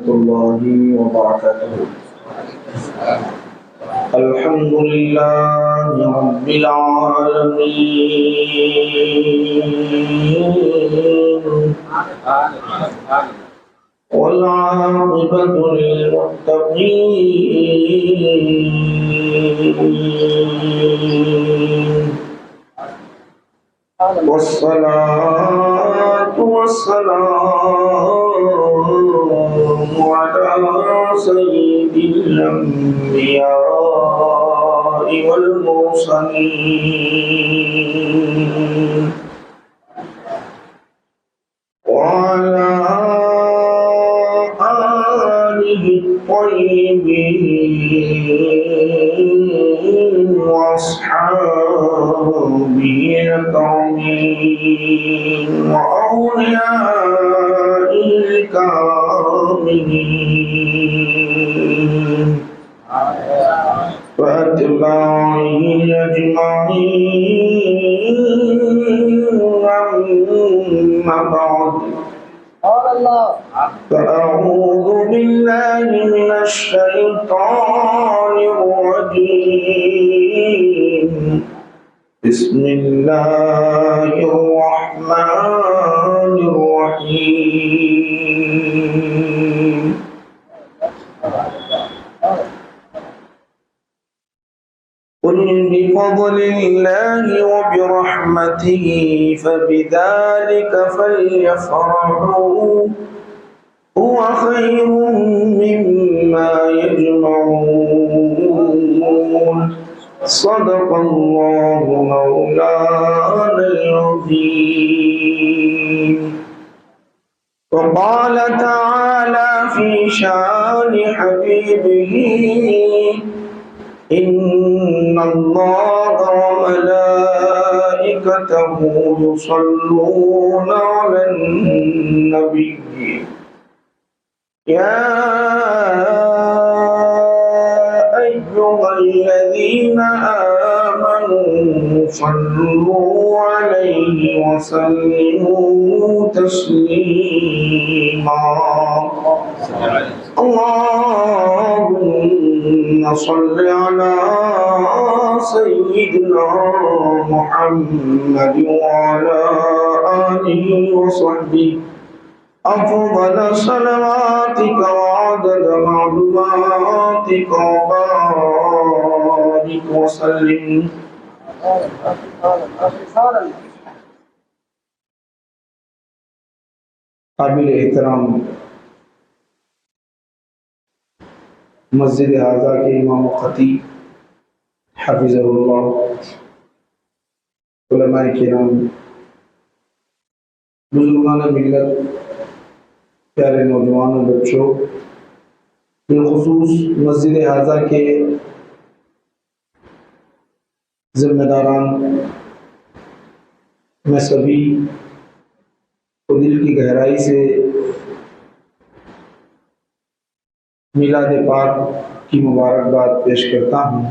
الله وبركاته. الحمد لله رب العالمين والعاقبة للمتقين والصلاة والسلام على سيد الأنبياء والمرسلين وعلى آله الطيبين وأصحابه الكريمين وأوليائه الكاملين وأتباعه أجمعين. أما بعد، فأعوذ بالله من الشيطان الرجيم. بسم الله الرحمن الرحيم. قل بفضل الله وبرحمته فبذلك فليفرحوا هو خير مما يجمعون. صدق الله مولانا العظيم. وقال تعالى في شان حبيبه: إن الله وملائكته يصلون على النبي يا أيها الذين آمنوا صلوا عليه وسلموا تسليما. اللهم صل على سيدنا محمد وعلى آله وصحبه أفضل صلواتك وعدد معلوماتك وبارك وسلم. قابل احترام مسجد اعظم کے امام و خطیب حفظہ اللہ، علماء کرام، بزرگان ملت، پیارے نوجوانوں، بچوں، بالخصوص مسجد اعظم کے ذمہ داران، میں سبھی کو دل کی گہرائی سے میلاد پاک کی مبارکباد پیش کرتا ہوں۔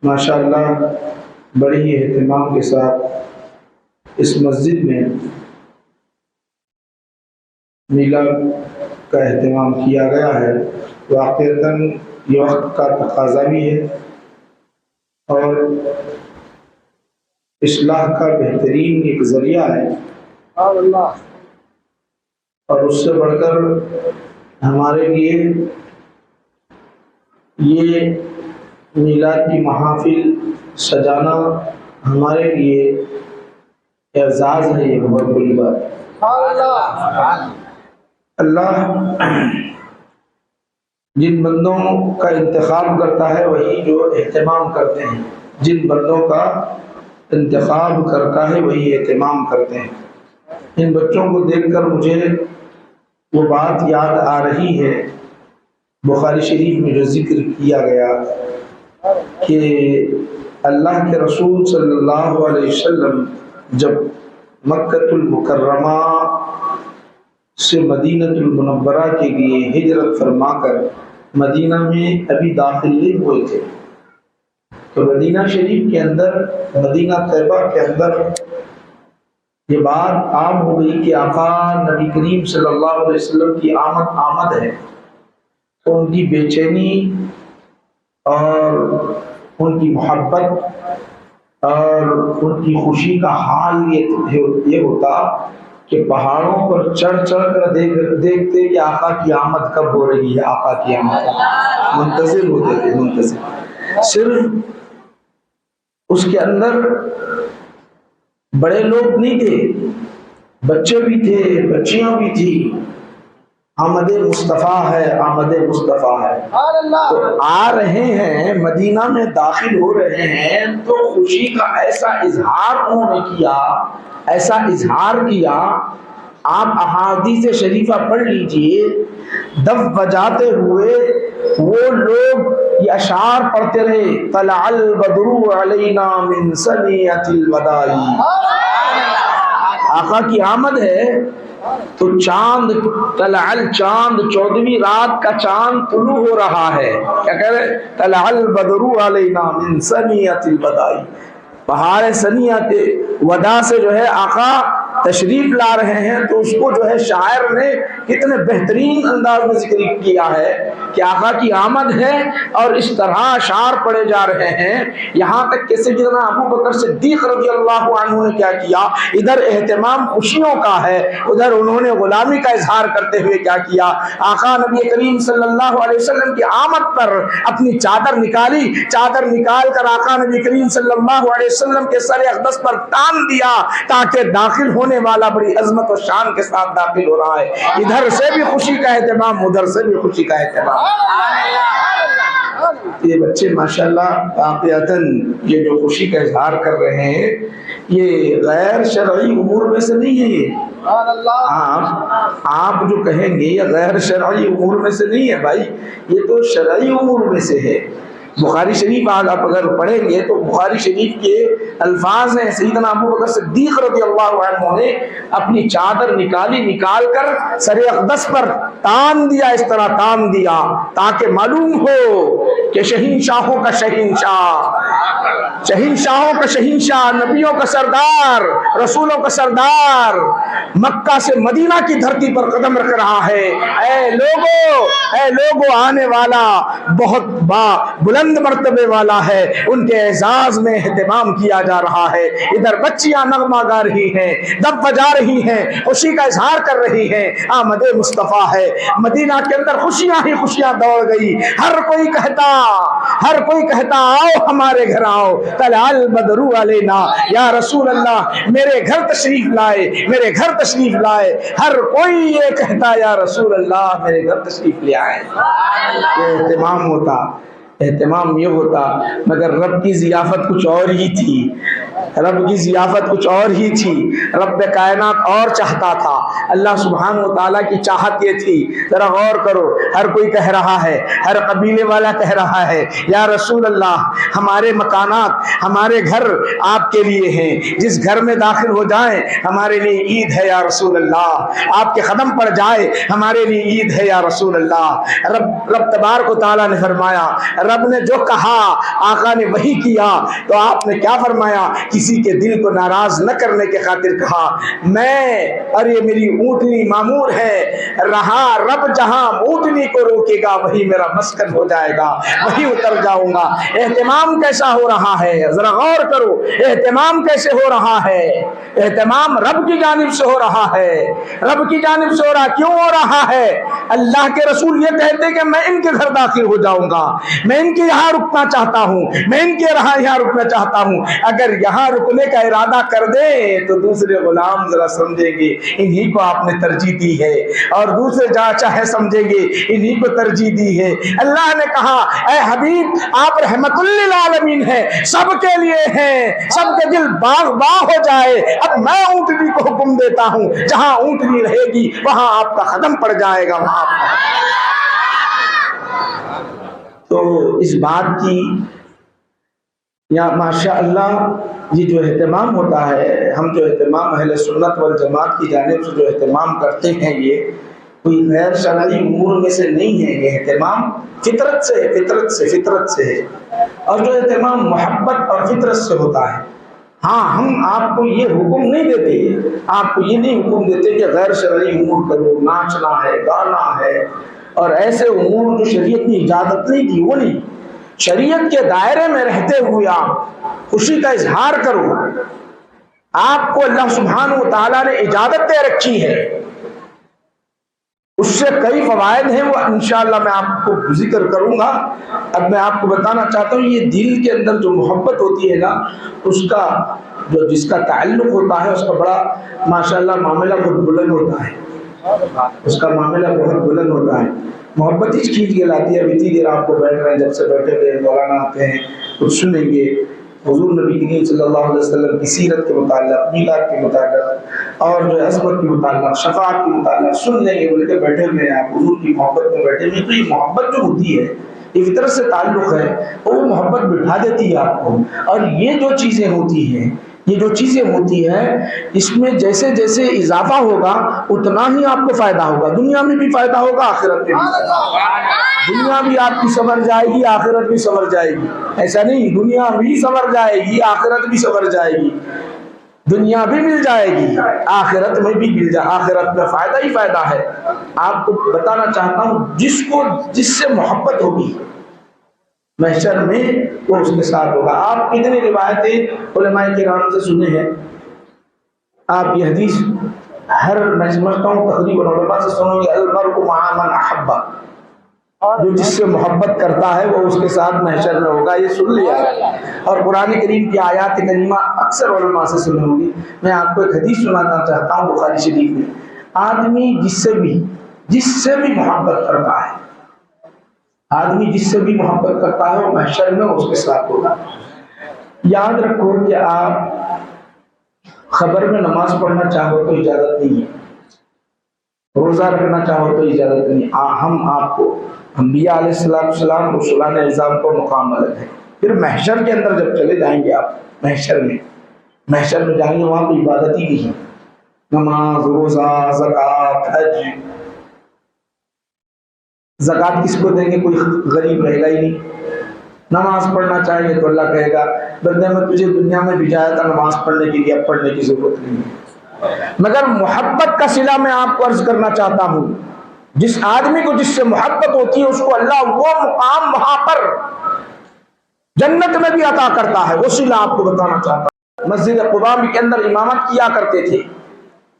ماشاءاللہ بڑی ہی اہتمام کے ساتھ اس مسجد میں میلاد کا اہتمام کیا گیا ہے۔ واقعتاً یہ وقت کا تقاضا بھی ہے اور اصلاح کا بہترین ایک ذریعہ ہے، اور اس سے بڑھ کر ہمارے لیے یہ میلاد کی محافل سجانا ہمارے لیے اعزاز ہے، یہ بہت بڑی بات ہے۔ اللہ جن بندوں کا انتخاب کرتا ہے وہی جو اہتمام کرتے ہیں، جن بندوں کا انتخاب کرتا ہے وہی اہتمام کرتے ہیں۔ ان بچوں کو دیکھ کر مجھے وہ بات یاد آ رہی ہے، بخاری شریف میں جو ذکر کیا گیا کہ اللہ کے رسول صلی اللہ علیہ وسلم جب مکہ المکرمہ سے مدینہ المنورہ کے لیے ہجرت فرما کر مدینہ میں ابھی داخل نہیں ہوئے تھے، تو مدینہ شریف کے اندر، مدینہ طیبہ کے اندر یہ بات عام ہو گئی کہ آقا نبی کریم صلی اللہ علیہ وسلم کی آمد ہے، تو ان کی بے چینی اور ان کی محبت اور ان کی خوشی کا حال یہ ہوتا کہ پہاڑوں پر چڑھ چڑھ کر دیکھتے کہ آقا کی آمد کب ہو رہی ہے، آقا کی آمد منتظر ہوتے تھے، منتظر۔ صرف اس کے اندر بڑے لوگ نہیں تھے، بچے بھی تھے، بچیاں بھی تھی۔ آمد مصطفیٰ ہے، آمد مصطفیٰ ہے، تو آ رہے ہیں، مدینہ میں داخل ہو رہے ہیں، تو خوشی کا ایسا اظہار انہوں نے کیا، ایسا اظہار کیا۔ آپ احادیث شریفہ پڑھ لیجئے، دف بجاتے ہوئے وہ لوگ یہ اشعار پڑھتے رہے، طلع البدر علینا من ثنیۃ الوداع۔ آقا کی آمد ہے تو چاند، طلع الچاند، 14ویں رات کا چاند طلوع ہو رہا ہے۔ کیا کہہ رہے؟ طلع البدر علینا من ثنیۃ الوداع۔ پہاڑ ثنیۃ وداع سے جو ہے آقا تشریف لا رہے ہیں، تو اس کو جو ہے شاعر نے کتنے بہترین انداز میں ذکر کیا ہے کہ آقا کی آمد ہے، اور اس طرح اشعار پڑھے جا رہے ہیں، یہاں تک کہ سیدنا ابو بکر صدیق رضی اللہ عنہ نے کیا کیا، ادھر اہتمام خوشیوں کا ہے، ادھر انہوں نے غلامی کا اظہار کرتے ہوئے کیا کیا، آقا نبی کریم صلی اللہ علیہ وسلم کی آمد پر اپنی چادر نکالی، چادر نکال کر آقا نبی کریم صلی اللہ علیہ وسلم کے سر اقدس پر تان دیا، تاکہ داخل ہونے والا بڑی عظمت و شان کے ساتھ داخل ہو رہا ہے۔ ادھر سے بھی خوشی کا اہتمام، ادھر سے بھی خوشی کا اہتمام۔ یہ بچے ماشاءاللہ واقعتاً یہ جو خوشی کا اظہار کر رہے ہیں، یہ غیر شرعی امور میں سے نہیں ہے۔ یہ آپ جو کہیں گے یہ غیر شرعی امور میں سے نہیں ہے بھائی، یہ تو شرعی امور میں سے ہے۔ بخاری شریف آج آپ اگر پڑھیں گے تو بخاری شریف کے الفاظ ہیں، سیدنا ابو بکر صدیق رضی اللہ عنہ نے اپنی چادر نکالی، نکال کر سر اقدس پر تان دیا، اس طرح تان دیا تاکہ معلوم ہو کہ شہنشاہوں کا شہنشاہ، شہنشاہوں کا شہنشاہ، نبیوں کا سردار، رسولوں کا سردار مکہ سے مدینہ کی دھرتی پر قدم رکھ رہا ہے۔ اے لوگو آنے والا بہت بلند مرتبے والا ہے، ان کے اعزاز میں اہتمام کیا جا رہا ہے۔ ادھر بچیاں نغمہ گا رہی ہیں، دف بجا رہی ہیں، خوشی کا اظہار کر رہی ہیں، آمد مصطفیٰ ہے۔ مدینہ کے اندر خوشیاں ہی خوشیاں دوڑ گئی، ہر کوئی کہتا آؤ ہمارے گھر آؤ، طلع البدر علینا، یا رسول اللہ میرے گھر تشریف لائے، میرے گھر تشریف لائے۔ ہر کوئی یہ کہتا یا رسول اللہ میرے گھر تشریف لے آئے۔ یہ اہتمام ہوتا، اہتمام یہ ہوتا، مگر رب کی ضیافت کچھ اور ہی تھی، رب کی ضیافت کچھ اور ہی تھی۔ رب کائنات اور چاہتا تھا، اللہ سبحانہ و تعالیٰ کی چاہت یہ تھی۔ ذرا غور کرو، ہر کوئی کہہ رہا ہے، ہر قبیلے والا کہہ رہا ہے یا رسول اللہ ہمارے مکانات، ہمارے گھر آپ کے لیے ہیں، جس گھر میں داخل ہو جائیں ہمارے لیے عید ہے یا رسول اللہ، آپ کے قدم پڑ جائے ہمارے لیے عید ہے یا رسول اللہ۔ رب تبارک و تعالیٰ نے فرمایا، رب نے جو کہا آقا نے وہی کیا، تو آپ نے کیا فرمایا؟ کسی کے دل کو ناراض نہ کرنے کے خاطر کہا، میں اور یہ میری اونٹنی معمور ہے، رہا رب جہاں اونٹنی کو روکے گا وہی میرا مسکن ہو جائے گا، وہی اتر جاؤں گا۔ اہتمام کیسا ہو رہا ہے؟ ذرا غور کرو، اہتمام کیسے ہو رہا ہے؟ اہتمام رب کی جانب سے ہو رہا ہے، رب کی جانب سے ہو رہا۔ کیوں ہو رہا ہے؟ اللہ کے رسول یہ کہتے کہ میں ان کے گھر داخل ہو جاؤں گا، میں ان کے یہاں رکنا چاہتا ہوں، میں ان کے یہاں رکنا چاہتا ہوں۔ اگر یہاں رکنے کا ارادہ کر دے تو دوسرے غلام ذرا سمجھیں گے انہی کو آپ نے ترجیح دی ہے، اور دوسرے جہاں چاہے سمجھیں گے انہی کو ترجیح دی ہے۔ اللہ نے کہا اے حبیب آپ رحمت للعالمین ہیں، سب کے لیے ہیں، سب کے دل باغ ہو جائے۔ اب میں اونٹنی کو حکم دیتا ہوں، جہاں اونٹنی رہے گی وہاں آپ کا قدم پڑ جائے گا، وہاں تو اس بات کی یا ماشاء اللہ یہ جو اہتمام ہوتا ہے، ہم جو اہتمام اہل سنت والجماعت کی جانب سے جو اہتمام کرتے ہیں، یہ کوئی غیر شرعی امور میں سے نہیں ہے، یہ اہتمام فطرت سے ہے، اور جو اہتمام محبت اور فطرت سے ہوتا ہے۔ ہاں ہم آپ کو یہ حکم نہیں دیتے، آپ کو یہ نہیں حکم دیتے کہ غیر شرعی امور کرو، ناچنا ہے، گانا ہے اور ایسے امور جو شریعت نے اجازت نہیں دی، وہ نہیں۔ شریعت کے دائرے میں رہتے ہوئے آپ خوشی کا اظہار کرو۔ آپ کو اللہ سبحانہ و تعالیٰ نے اجازت دے رکھی ہے، اس سے کئی فوائد ہیں، وہ انشاءاللہ میں آپ کو ذکر کروں گا۔ اب میں آپ کو بتانا چاہتا ہوں، یہ دل کے اندر جو محبت ہوتی ہے نا، اس کا جو جس کا تعلق ہوتا ہے، اس کا بڑا ماشاءاللہ معاملہ بہت بلند ہوتا ہے، اس کا معاملہ بہت بلند ہوتا ہے۔ محبت اس چیز کے لاتی ہے۔ اب اتنی دیر آپ کو بیٹھ رہے ہیں، جب سے بیٹھے ہوئے مولانا آتے ہیں کچھ سنیں گے حضور نبی کریم صلی اللہ علیہ وسلم کی سیرت کے متعلق، میلاد کے متعلق اور جو عظمت کے متعلق، شفاعت کے متعلق سن لیں گے، بول کے بیٹھے ہوئے ہیں آپ حضور کی محبت میں بیٹھے ہوئے، تو یہ محبت جو ہوتی ہے، یہ فطرت سے تعلق ہے، وہ محبت بٹھا دیتی ہے آپ کو۔ اور یہ جو چیزیں ہوتی ہیں، یہ جو چیزیں ہوتی ہیں، اس میں جیسے جیسے اضافہ ہوگا اتنا ہی آپ کو فائدہ ہوگا، دنیا میں بھی فائدہ ہوگا، آخرت میں بھی فائدہ ہوگا۔ دنیا بھی آپ کی سنور جائے گی، آخرت بھی سنور جائے گی۔ ایسا نہیں، دنیا بھی سنور جائے گی، آخرت بھی سنور جائے گی، دنیا بھی مل جائے گی، آخرت میں بھی مل جائے، آخرت میں فائدہ ہی فائدہ ہے۔ آپ کو بتانا چاہتا ہوں، جس سے محبت ہوگی محشر میں، وہ اس کے ساتھ ہوگا۔ آپ کتنی روایتیں علماء کرام سے سنے ہیں، آپ یہ حدیث میں سمجھتا ہوں تقریباً علماء سے سنو گے، المرء مع من احب، جو جس سے محبت کرتا ہے وہ اس کے ساتھ محشر میں ہوگا، یہ سن لیا ہے۔ اور قرآن کریم کی آیات کریمہ اکثر علماء سے سنی ہوگی۔ میں آپ کو ایک حدیث سنانا چاہتا ہوں بخاری شریف میں، آدمی جس سے بھی محبت کرتا ہے، آدمی جس سے بھی محبت کرتا ہے وہ محشر میں اس کے ساتھ ہوگا۔ یاد رکھو کہ آپ خبر میں نماز پڑھنا چاہو تو اجازت نہیں ہے، روزہ رکھنا چاہو تو اجازت نہیں۔ ہم آپ کو انبیاء علیہ السلام رسولان نظام کو مقام الگ ہے۔ پھر محشر کے اندر جب چلے جائیں گے آپ، محشر میں جائیں گے، وہاں تو عبادت ہی نہیں ہے، نماز، روزہ، زکوٰۃ، حج۔ زکوٰۃ کس کو دیں گے؟ کوئی غریب رہے گا ہی نہیں۔ نماز پڑھنا چاہیے تو اللہ کہے گا بندے میں تجھے دنیا میں بھیجایا تھا نماز پڑھنے کے لیے، اب پڑھنے کی ضرورت نہیں ہے۔ مگر محبت کا صلہ میں آپ کو عرض کرنا چاہتا ہوں، جس آدمی کو جس سے محبت ہوتی ہے اس کو اللہ وہ مقام وہاں پر جنت میں بھی عطا کرتا ہے۔ وہ صلہ آپ کو بتانا چاہتا ہوں۔ مسجد قباء کے اندر امامت کیا کرتے تھے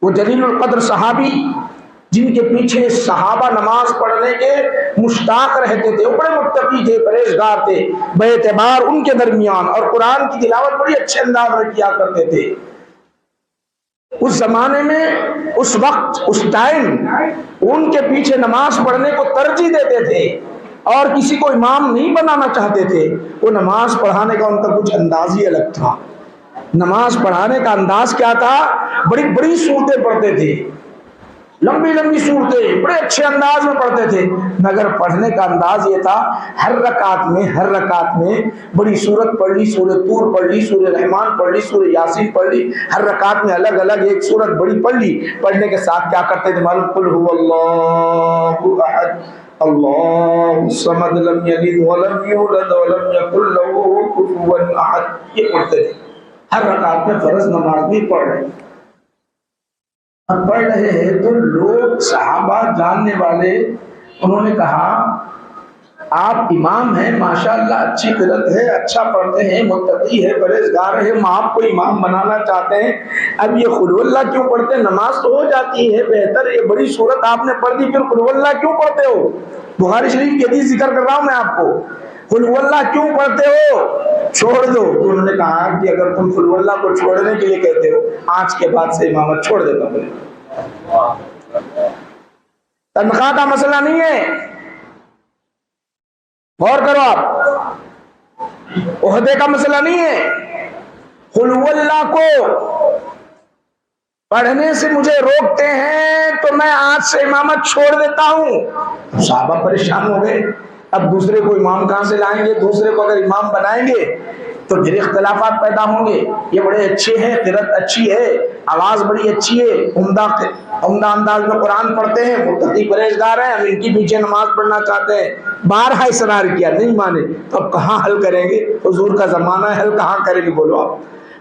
وہ جلیل القدر صحابی، جن کے پیچھے صحابہ نماز پڑھنے کے مشتاق رہتے تھے، وہ بڑے متقی تھے، پرہیزگار تھے، بے اعتبار ان کے درمیان، اور قرآن کی تلاوت بڑی اچھے انداز میں کیا کرتے تھے۔ اس زمانے میں، اس وقت، اس ٹائم ان کے پیچھے نماز پڑھنے کو ترجیح دیتے تھے اور کسی کو امام نہیں بنانا چاہتے تھے۔ وہ نماز پڑھانے کا ان کا کچھ انداز ہی الگ تھا۔ نماز پڑھانے کا انداز کیا تھا؟ بڑی بڑی صورتیں پڑھتے تھے، لمبی لمبی صورتیں بڑے اچھے انداز میں پڑھتے تھے، مگر پڑھنے کا انداز یہ تھا ہر رکعت میں بڑی صورت پڑھ لی، سورہ طور پڑھ لی، سورہ رحمان پڑھ لی، سورہ یاسین پڑھ لی، ہر رکعت میں الگ الگ ایک صورت بڑی پڑھ لی۔ پڑھنے کے ساتھ کیا کرتے تھے معلوم؟ قل هو اللہ احد اللہ الصمد لم یلد ولم یولد ولم یکن له کفوا احد، یہ پڑھتے تھے۔ ہر رکعت میں فرض نماز بھی پڑھ رہے ہیں، پڑھ رہے ہیں تو لوگ صحابہ جاننے والے انہوں نے کہا آپ امام ہیں، ماشاءاللہ اچھی قرت ہے، اچھا پڑھتے ہیں، متقی ہے، پرہیزگار ہے، ہم آپ کو امام بنانا چاہتے ہیں، اب یہ قل اللہ کیوں پڑھتے ہیں؟ نماز تو ہو جاتی ہے بہتر، یہ بڑی صورت آپ نے پڑھ دی، پھر قل اللہ کیوں پڑھتے ہو؟ بخاری شریف کی حدیث ذکر کر رہا ہوں میں آپ کو، قل اللہ کیوں پڑھتے ہو؟ چھوڑ دو۔ تو انہوں نے کہا کہ اگر تم قل اللہ کو چھوڑنے کے لیے کہتے ہو، آج کے بعد سے امامت چھوڑ دیتا ہوں۔ تنخواہ کا مسئلہ نہیں ہے، غور کرو آپ، عہدے کا مسئلہ نہیں ہے۔ قل اللہ کو پڑھنے سے مجھے روکتے ہیں تو میں آج سے امامت چھوڑ دیتا ہوں۔ صحابہ پریشان ہو گئے، اب دوسرے کو امام کہاں سے لائیں گے؟ دوسرے کو اگر امام بنائیں گے تو پھر اختلافات پیدا ہوں گے۔ یہ بڑے اچھے ہیں، قرات اچھی ہے، آواز بڑی اچھی ہے، عمدہ انداز میں قرآن پڑھتے ہیں، متقی پرہیزگار ہیں، ہم ان کی پیچھے نماز پڑھنا چاہتے ہیں۔ بارہا اصرار کیا، نہیں مانے، تو اب کہاں حل کریں گے؟ حضور کا زمانہ ہے، حل کہاں کریں گے؟ بولو آپ،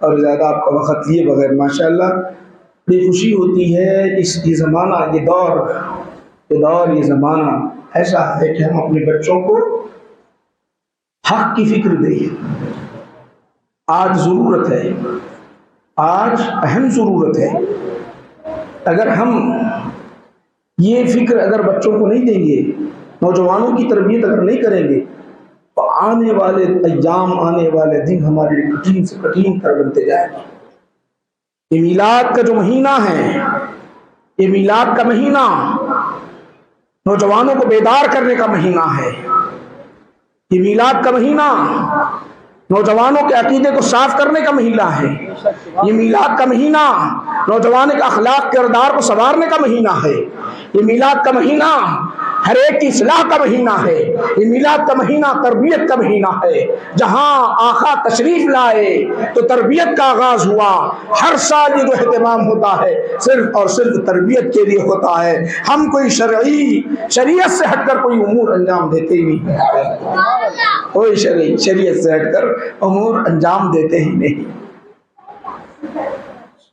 اور زیادہ آپ کا وقت لیے بغیر ماشاءاللہ بڑی خوشی ہوتی ہے۔ یہ زمانہ، یہ دور یہ زمانہ ایسا ہے کہ ہم اپنے بچوں کو حق کی فکر دیں۔ آج ضرورت ہے، آج اہم ضرورت ہے۔ اگر ہم یہ فکر اگر بچوں کو نہیں دیں گے، نوجوانوں کی تربیت اگر نہیں کریں گے، تو آنے والے ایام، آنے والے دن ہمارے لیے کٹھن سے کٹھن کر بنتے جائیں گے۔ یہ میلاد کا جو مہینہ ہے، یہ میلاد کا مہینہ نوجوانوں کو بیدار کرنے کا مہینہ ہے۔ یہ میلاد کا مہینہ نوجوانوں کے عقیدے کو صاف کرنے کا مہینہ ہے۔ یہ میلاد کا مہینہ نوجوانوں کے اخلاق کردار کو سنوارنے کا مہینہ ہے۔ یہ میلاد کا مہینہ ہر ایک کی اصلاح کا مہینہ ہے۔ یہ میلاد کا مہینہ تربیت کا مہینہ ہے۔ جہاں آقا تشریف لائے تو تربیت کا آغاز ہوا۔ ہر سال یہ جو اہتمام ہوتا ہے صرف اور صرف تربیت کے لیے ہوتا ہے۔ ہم کوئی شریعت سے ہٹ کر کوئی امور انجام دیتے ہی نہیں، کوئی شریعت سے ہٹ کر امور انجام دیتے ہی نہیں،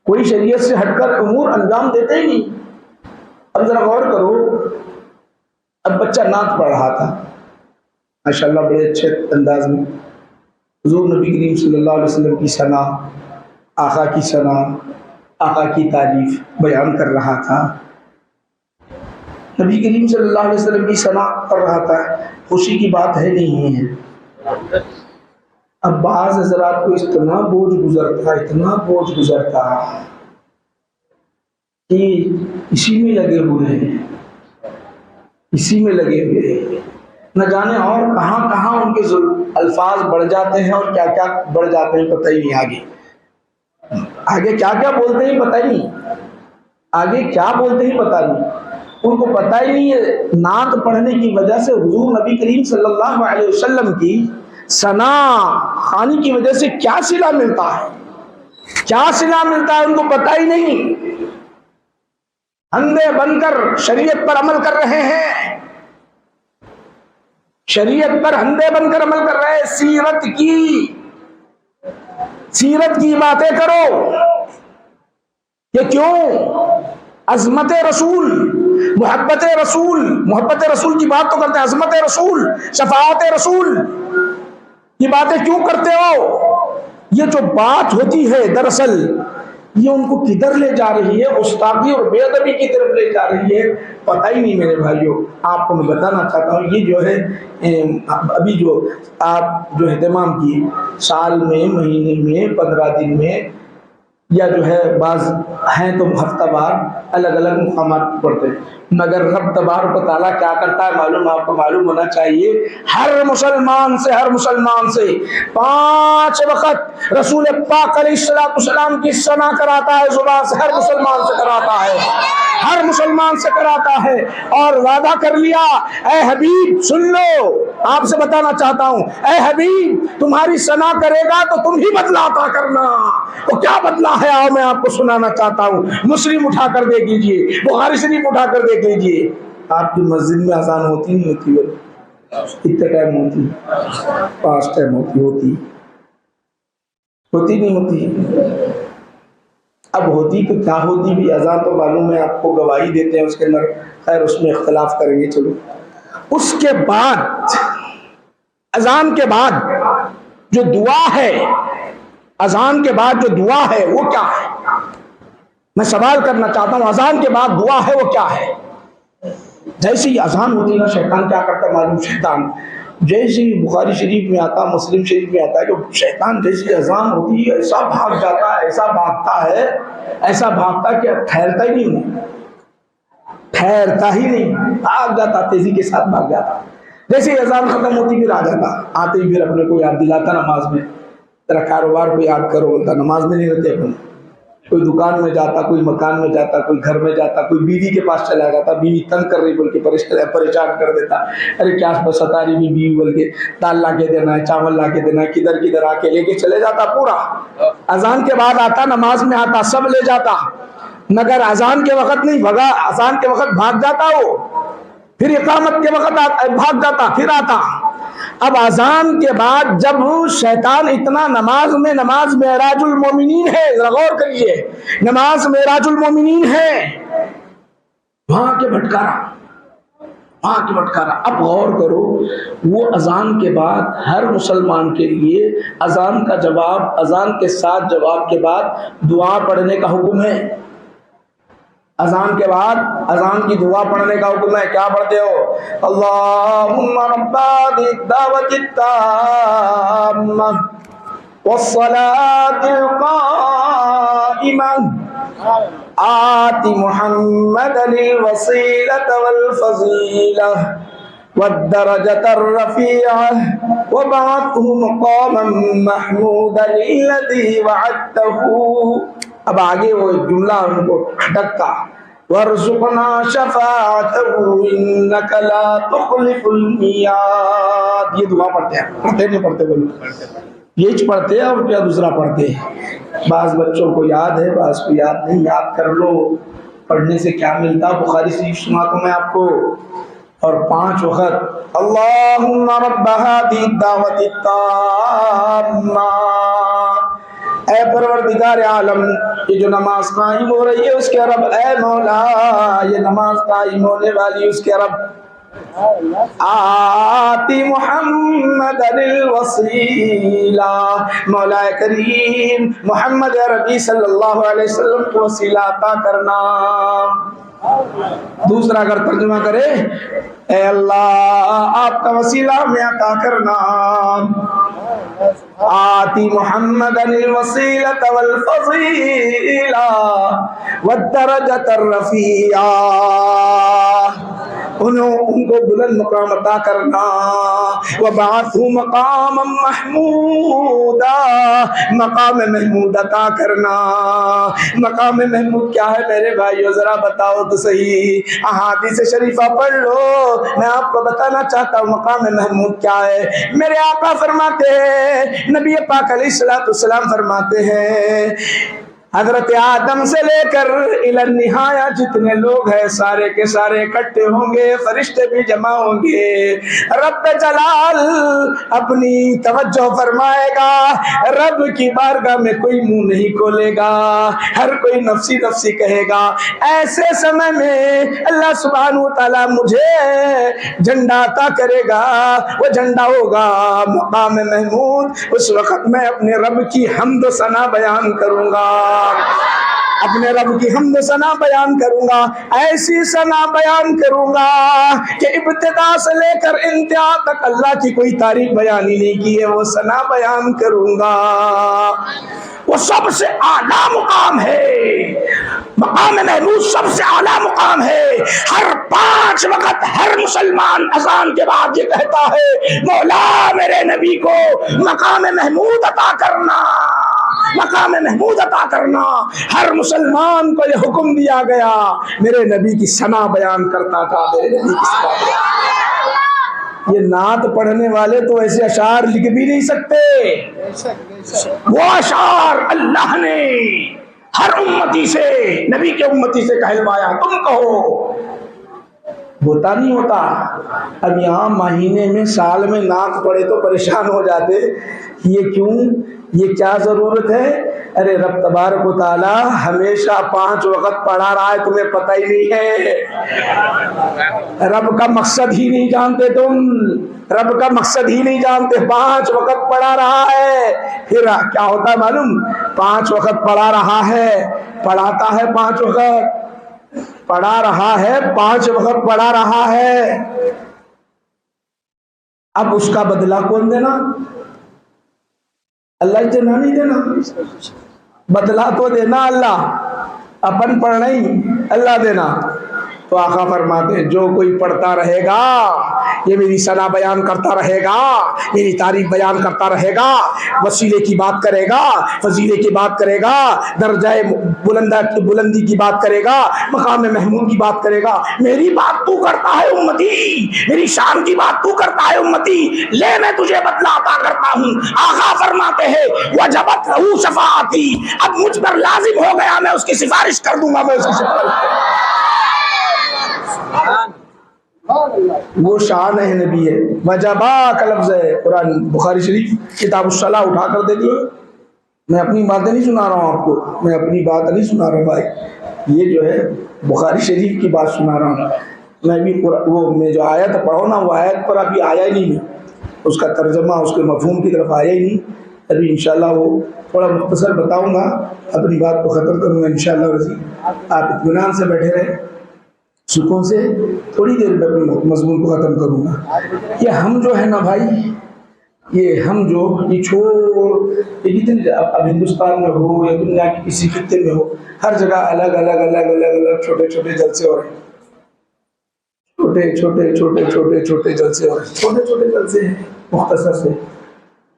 کوئی شریعت سے ہٹ کر امور انجام دیتے ہی نہیں۔ اب ذرا غور کرو، اب بچہ نعت پڑھ رہا تھا ماشاءاللہ بڑے اچھے انداز میں، حضور نبی کریم صلی اللہ علیہ وسلم کی ثنا، آقا کی ثنا، آقا کی تعریف بیان کر رہا تھا، نبی کریم صلی اللہ علیہ وسلم کی ثنا کر رہا تھا۔ خوشی کی بات ہے نہیں ہے۔ اب بعض حضرات کو اتنا بوجھ گزرتا کہ اسی میں لگے ہوئے ہیں، نہ جانے اور کہاں ان کے الفاظ بڑھ جاتے ہیں اور کیا کیا بڑھ جاتے ہیں پتہ ہی نہیں۔ آگے کیا بولتے ہیں پتہ ہی نہیں، ان کو پتہ ہی نہیں ہے۔ نعت پڑھنے کی وجہ سے حضور نبی کریم صلی اللہ علیہ وسلم کی ثنا خوانی کی وجہ سے کیا صلہ ملتا ہے ان کو پتہ ہی نہیں۔ اندھے بن کر شریعت پر عمل کر رہے ہیں، اندھے بن کر عمل کر رہے ہیں۔ سیرت کی باتیں کرو، یہ کیوں؟ عظمت رسول، محبت رسول کی بات تو کرتے ہیں، عظمت رسول، شفاعت رسول، یہ باتیں کیوں کرتے ہو؟ یہ جو بات ہوتی ہے دراصل یہ ان کو کدھر لے جا رہی ہے؟ گستاخی اور بے ادبی کی طرف لے جا رہی ہے، پتہ ہی نہیں میرے بھائیوں۔ آپ کو میں بتانا چاہتا ہوں، یہ جو ہے ابھی جو آپ جو اہتمام کی سال میں، مہینے میں، 15 دن میں، یا جو ہے بعض ہیں تو ہفتہ وار الگ الگ مقامات پڑھتے ہیں، مگر رب تبارک و تعالیٰ کیا کرتا ہے معلوم، آپ کو معلوم ہونا چاہیے۔ ہر مسلمان سے 5 وقت رسول پاک علیہ السلام کی ثنا کراتا ہے، زبان سے ہر مسلمان سے کراتا ہے، اور وعدہ کر لیا، اے حبیب سن لو، آپ سے بتانا چاہتا ہوں، اے حبیب تمہاری ثنا کرے گا تو تم ہی بدلہ عطا کرنا۔ وہ کیا بدلہ ہے آؤ میں آپ کو سنانا چاہتا ہوں۔ مسلم اٹھا کر دیکھ لیجیے، بخاری شریف اٹھا کر دیکھ لیجیے، آپ کی مسجد میں اذان ہوتی نہیں ہوتی؟ کتنے ٹائم ہوتی؟ 5 ٹائم ہوتی نہیں ہوتی؟ اب ہوتی تو کیا ہوتی بھی، اذان تو معلوم ہے آپ کو، گواہی دیتے ہیں اس کے اندر، خیر اس میں اختلاف کریں گے چلو۔ اس کے بعد اذان کے بعد جو دعا ہے، اذان کے بعد جو دعا ہے وہ کیا ہے؟ میں سوال کرنا چاہتا ہوں، اذان کے بعد دعا ہے وہ کیا ہے؟ جیسے ہی اذان ہوتی ہے نا، شیطان کیا کرتا ہے معلوم؟ شیطان جیسے ہی بخاری شریف میں آتا، مسلم شریف میں آتا ہے، جو شیطان جیسے اذان ہوتی ہے ایسا بھاگ جاتا ہے، ایسا بھاگتا ہے کہ ٹھہرتا ہی نہیں، بھاگ جاتا، تیزی کے ساتھ بھاگ جاتا۔ جیسے ہی اذان ختم ہوتی پھر آ جاتا، آتے ہی پھر اپنے کو یاد دلاتا نماز میں، تیرا کاروبار کو یاد کرو بولتا، نماز میں نہیں رہتے اپنے، کوئی دکان میں جاتا، کوئی مکان میں جاتا، کوئی گھر میں جاتا، کوئی بیوی کے پاس چلا جاتا، بیوی تنگ کر رہی بول کے پریشان کر دیتا، ارے کیا ستا رہی بیوی بول کے، دال لا کے دینا ہے، چاول لا کے دینا ہے، کدھر آ کے لے کے چلے جاتا پورا۔ اذان کے بعد آتا، نماز میں آتا، سب لے جاتا، مگر اذان کے وقت نہیں بھگا، اذان کے وقت بھاگ جاتا وہ، پھر اقامت کے وقت بھاگ جاتا، پھر آتا، اب اذان کے بعد جب شیطان اتنا نماز معراج المومنین ہے، غور کریے، نماز معراج المومنین ہے، وہاں کے بھٹکارا۔ اب غور کرو، وہ اذان کے بعد ہر مسلمان کے لیے اذان کا جواب، اذان کے ساتھ جواب کے بعد دعا پڑھنے کا حکم ہے۔ اذان کے بعد اذان کی دعا پڑھنے کا حکم ہے۔ کیا پڑھتے ہو؟ اللہم رب هذه الدعوة التامة والصلاة القائمة آت محمدا الوسيلة والفضيلة والدرجة الرفيعة وابعثه مقاما محمودا الذي وعدته۔ اب آگے وہ ایک جملہ ان کو کھٹکتا، وارزقنا شفاعته انك لا تخلف الميعاد۔ یہ دعا پڑھتے ہیں، پڑھتے نہیں پڑھتے بولو؟ یہ پڑھتے ہیں اور کیا دوسرا پڑھتے ہیں؟ بعض بچوں کو یاد ہے، بعض کو یاد نہیں، یاد کر لو پڑھنے سے کیا ملتا۔ بخاری شریف سناتا ہوں میں آپ کو، اور 5 وقت اللہم رب هذه الدعوة التامة، اے پروردگار عالم، یہ جو نماز قائم ہو رہی ہے اس کے رب، اے مولا یہ نماز قائم ہونے والی اس کے رب، آتی محمد الوسیلہ، مولا کریم محمد عربی صلی اللہ علیہ وسلم کو وسیلہ عطا کرنا۔ دوسرا اگر ترجمہ کرے، اے اللہ آپ کا وسیلہ ہمیں عطا کرنا۔ آتی محمد الوسیلة والفضیلہ والدرجة الرفیعہ، ان کو بلند مقام عطا کرنا۔ وبعثہ مقاما محمودا، مقام محمود عطا کرنا۔ مقام محمود کیا ہے میرے بھائیو؟ ذرا بتاؤ تو صحیح، احادیث شریفہ پڑھ لو، میں آپ کو بتانا چاہتا ہوں مقام محمود کیا ہے۔ میرے آقا فرماتے ہیں، نبی پاک علیہ السلام فرماتے ہیں، حضرت آدم سے لے کر الی النہایہ جتنے لوگ ہیں سارے کے سارے اکٹھے ہوں گے، فرشتے بھی جمع ہوں گے، رب جلال اپنی توجہ فرمائے گا، رب کی بارگاہ میں کوئی منہ نہیں کھولے گا، ہر کوئی نفسی نفسی کہے گا۔ ایسے سمے میں اللہ سبحانہ وتعالی مجھے جھنڈا عطا کرے گا، وہ جھنڈا ہوگا مقام محمود۔ اس وقت میں اپنے رب کی حمد و ثنا بیان کروں گا، اپنے رب کی حمد و ثنا بیان کروں گا، ایسی ثنا بیان کروں گا کہ ابتدا سے لے کر انتہا تک اللہ کی کوئی تعریف بیان ہی نہیں کی ہے، وہ ثنا بیان کروں گا۔ وہ سب سے اعلیٰ مقام ہے، مقام محمود سب سے اعلیٰ مقام ہے۔ ہر 5 وقت ہر مسلمان اذان کے بعد یہ کہتا ہے، مولا میرے نبی کو مقام محمود عطا کرنا، مقام محمود عطا کرنا۔ ہر مسلمان کو یہ حکم دیا گیا، میرے نبی کی ثنا بیان کرتا تھا، میرے نبی کی ثنا بیان۔ یہ نعت پڑھنے والے تو ایسے اشعار لکھ بھی نہیں سکتے، وہ اشعار اللہ نے ہر امتی سے، نبی کے امتی سے کہلوایا، تم کہو۔ ہوتا نہیں ہوتا؟ اب یہاں مہینے میں سال میں نعت پڑھے تو پریشان ہو جاتے، یہ کیوں، یہ کیا ضرورت ہے؟ ارے رب تبارک و تعالی ہمیشہ 5 وقت پڑھا رہا ہے، تمہیں پتہ ہی نہیں ہے، رب کا مقصد ہی نہیں جانتے تم، رب کا مقصد ہی نہیں جانتے۔ 5 وقت پڑھا رہا ہے، پھر کیا ہوتا ہے معلوم؟ 5 وقت پڑھا رہا ہے، پڑھاتا ہے 5 وقت، پڑھا رہا ہے 5 وقت پڑھا رہا ہے، اب اس کا بدلہ کون دینا؟ اللہ جنا نہیں دینا، بدلہ تو دینا اللہ، اپن پڑھ نہیں، اللہ دینا۔ تو آقا فرماتے ہیں جو کوئی پڑھتا رہے گا، یہ میری ثنا بیان کرتا رہے گا، میری تعریف بیان کرتا رہے گا، وسیلے کی بات کرے گا، فضیلے کی بات کرے گا، درجہ بلندی کی بات کرے گا، مقام محمود کی بات کرے گا، میری بات تو کرتا ہے امتی، میری شان کی بات تو کرتا ہے امتی، لے میں تجھے بدلہ عطا کرتا ہوں۔ آقا فرماتے ہیں وجبت لہ شفاعتی، اب مجھ پر لازم ہو گیا، میں اس کی سفارش کر دوں گا، میں اس کی سفارش وہ شان ہے نبی ہے. وجبا کا لفظ ہے قرآن بخاری شریف کتاب الصلاح اٹھا کر دیکھیے. میں اپنی باتیں نہیں سنا رہا ہوں آپ کو، میں اپنی بات نہیں سنا رہا ہوں بھائی، یہ جو ہے بخاری شریف کی بات سنا رہا ہوں. میں بھی وہ میں جو آیت پڑھو نا، وہ آیت پر ابھی آیا ہی نہیں، میں اس کا ترجمہ اس کے مفہوم کی طرف آیا ہی نہیں. ابھی انشاءاللہ وہ تھوڑا مختصر بتاؤں گا، اپنی بات کو ختم کروں گا انشاءاللہ رضی. آپ اطمینان سے بیٹھے رہے، سکون سے، تھوڑی دیر میں اپنے مضمون کو ختم کروں گا. یہ ہم جو ہے نا بھائی، یہ ہم جو یہ جتنے اب ہندوستان میں ہو یا دنیا کے کسی خطے میں ہو، ہر جگہ الگ الگ الگ الگ الگ چھوٹے چھوٹے جلسے ہو رہے ہیں. چھوٹے چھوٹے چھوٹے چھوٹے چھوٹے جلسے ہو رہے ہیں، چھوٹے چھوٹے جلسے ہیں مختصر سے.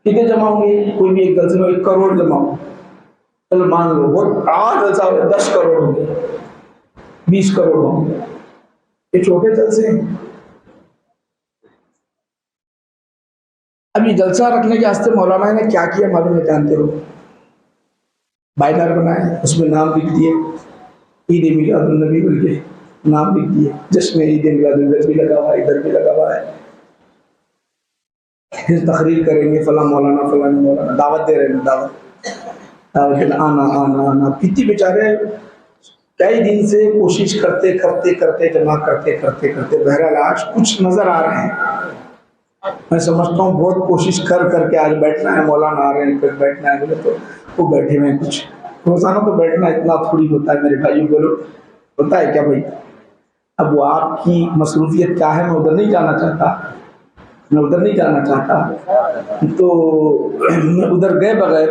کتنے جمع ہوں گے؟ کوئی بھی ایک جلسے میں 1 کروڑ جمع ہو، چلو مان لو بہت بڑا جلسہ ہو 10 کروڑ ہوں گے، 20 کروڑ ہوں گے. یہ چھوٹے جلسے ہیں. اب یہ جلسہ رکھنے کے واسطے مولانا نے کیا کیا معلوم ہے؟ جانتے ہو؟ بائنر بنائے، اس میں نام لکھ دیے عید میلاد النبی بول کے نام لکھ دیے، جس میں عید میلاد النبی لگا ہوا ہے، ادھر بھی لگا ہوا ہے. پھر تقریر کریں گے فلاں مولانا فلاں مولانا، دعوت دے رہے ہیں، دعوت آنا آنا آنا. کتنی بیچارے کئی دن سے کوشش کرتے کرتے کرتے جمع کرتے کرتے کرتے بہرحال آج کچھ نظر آ رہے ہیں. میں سمجھتا ہوں بہت کوشش کر کر کے آج بیٹھنا ہے، مولانا آ رہے ہیں پھر بیٹھنا ہے، بولے تو وہ بیٹھے ہوئے ہیں. کچھ روزانہ تو بیٹھنا اتنا تھوڑی ہوتا ہے میرے بھائی، بولو ہوتا ہے کیا بھائی؟ اب وہ آپ کی مصروفیت کیا ہے، میں ادھر نہیں جانا چاہتا، میں ادھر نہیں جانا چاہتا، تو میں ادھر گئے بغیر